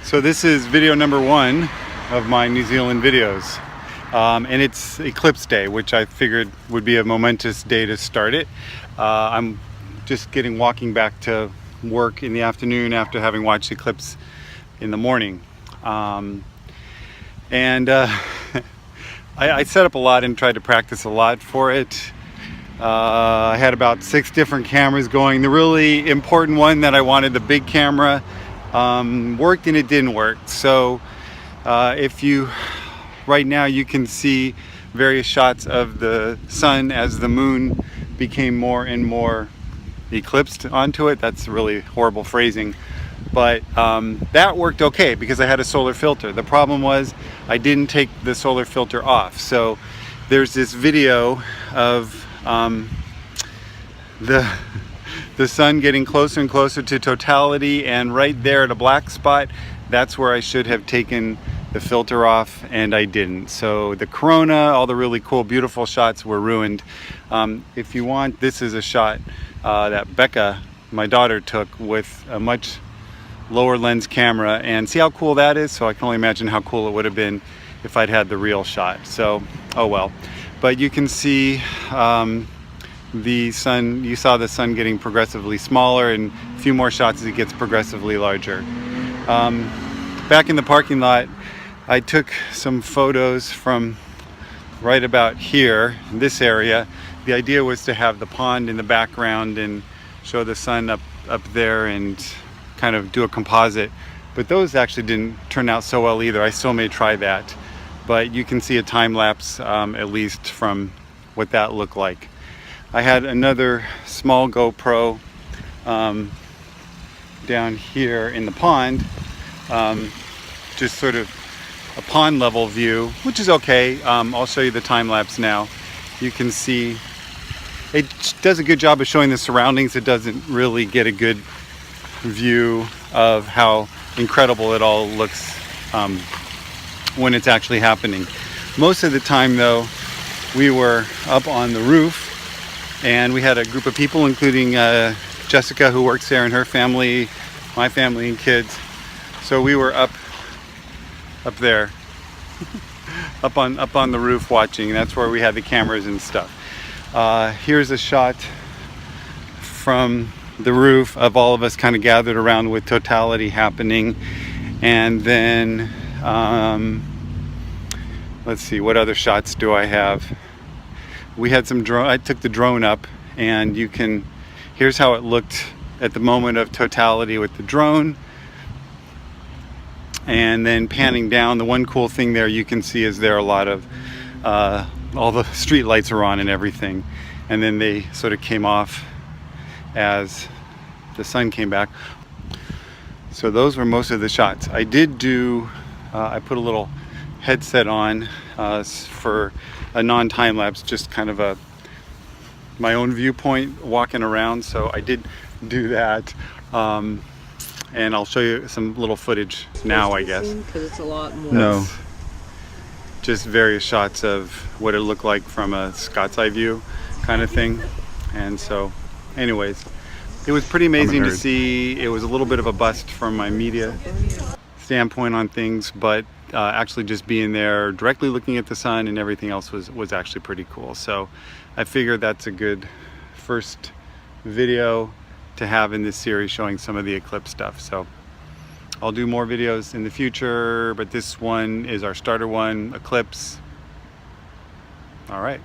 So this is video number 1 of my New Zealand videos, and it's Eclipse Day, which I figured would be a momentous day to start it. I'm just walking back to work in the afternoon after having watched Eclipse in the morning, I set up a lot and tried to practice a lot for it. I had about 6 different cameras going. The really important one that I wanted, the big camera, worked and it didn't work. So right now you can see various shots of the sun as the moon became more and more eclipsed onto it. That's really horrible phrasing, but that worked okay because I had a solar filter. The problem was I didn't take the solar filter off. So there's this video of the sun getting closer and closer to totality, and right there at a black spot, that's where I should have taken the filter off, and I didn't. So the corona, all the really cool beautiful shots were ruined. If you want, this is a shot that Becca, my daughter, took with a much lower lens camera, and see how cool that is. So I can only imagine how cool it would have been if I'd had the real shot. So oh well. But you can see the sun, you saw the sun getting progressively smaller, and a few more shots as it gets progressively larger. Back in the parking lot, I took some photos from right about here, in this area. The idea was to have the pond in the background and show the sun up there and kind of do a composite. But those actually didn't turn out so well either. I still may try that. But you can see a time lapse, at least from what that looked like. I had another small GoPro down here in the pond, just sort of a pond level view, which is okay. I'll show you the time lapse now. You can see it does a good job of showing the surroundings. It doesn't really get a good view of how incredible it all looks when it's actually happening. Most of the time though, we were up on the roof, and we had a group of people, including Jessica, who works there, and her family, my family and kids. So we were up there, up on the roof watching. That's where we had the cameras and stuff. Here's a shot from the roof of all of us kind of gathered around with totality happening. And then let's see, what other shots do I have? We had some drone. I took the drone up, and here's how it looked at the moment of totality with the drone. And then panning down, the one cool thing there you can see is there are a lot of all the street lights are on and everything, and then they sort of came off as the sun came back. So those were most of the shots. I did do I put a little headset on for a non-time lapse, just kind of my own viewpoint walking around. So I did do that, and I'll show you some little footage now, I guess. Because it's a lot more. No, just various shots of what it looked like from a Scott's eye view kind of thing. And so anyways, it was pretty amazing to see. It was a little bit of a bust from my media standpoint on things, but actually just being there directly looking at the sun and everything else was actually pretty cool. So I figured that's a good first video to have in this series showing some of the eclipse stuff. So I'll do more videos in the future, but this one is our starter one, Eclipse. All right.